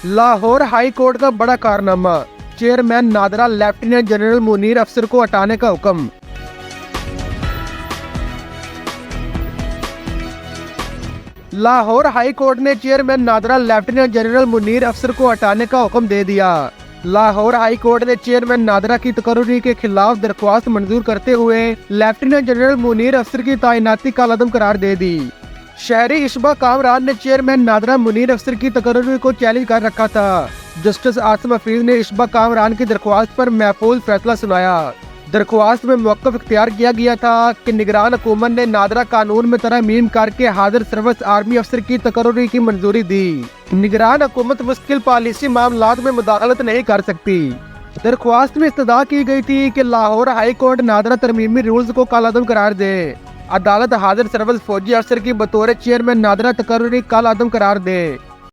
Lahore high court का बड़ा कारनामा, chairman NADRA lieutenant general Munir अफसर को हटाने का हुक्म। लाहौर हाई कोर्ट ने chairman NADRA lieutenant general Munir अफसर को हटाने का हुक्म दे दिया। लाहौर हाई कोर्ट ने चेयरमैन नादरा की तकर्री के खिलाफ दरख्वास्त मंजूर करते हुए लेफ्टिनेंट जनरल मुनीर अफसर की तैनाती कालअदम करार दे दी। शहरी इशबा कामरान ने चेयरमैन नादरा मुनीर अफसर की तकर्री को चैलेंज कर रखा था। जस्टिस आसिम हफीज ने इशबा कामरान की दरख्वास्त पर महफूज फैसला सुनाया। दरख्वास्त में मौक़िफ़ इख्तियार किया गया था कि निगरान हुकूमत ने नादरा कानून में तरमीम करके हाजिर सर्विस आर्मी अफसर की तकर्री की मंजूरी दी। निगरान हुकूमत मुश्किल पॉलिसी मामलात में मुदाखलत नहीं कर सकती। दरख्वास्त में इस्तदा की गई थी कि लाहौर हाई कोर्ट नादरा तरमीमी रूल्स को कालअदम करार दे। अदालत हाजिर सर्विस फौजी अफसर की बतौर चेयरमैन नादरा तकर्री कालअदम करार दे।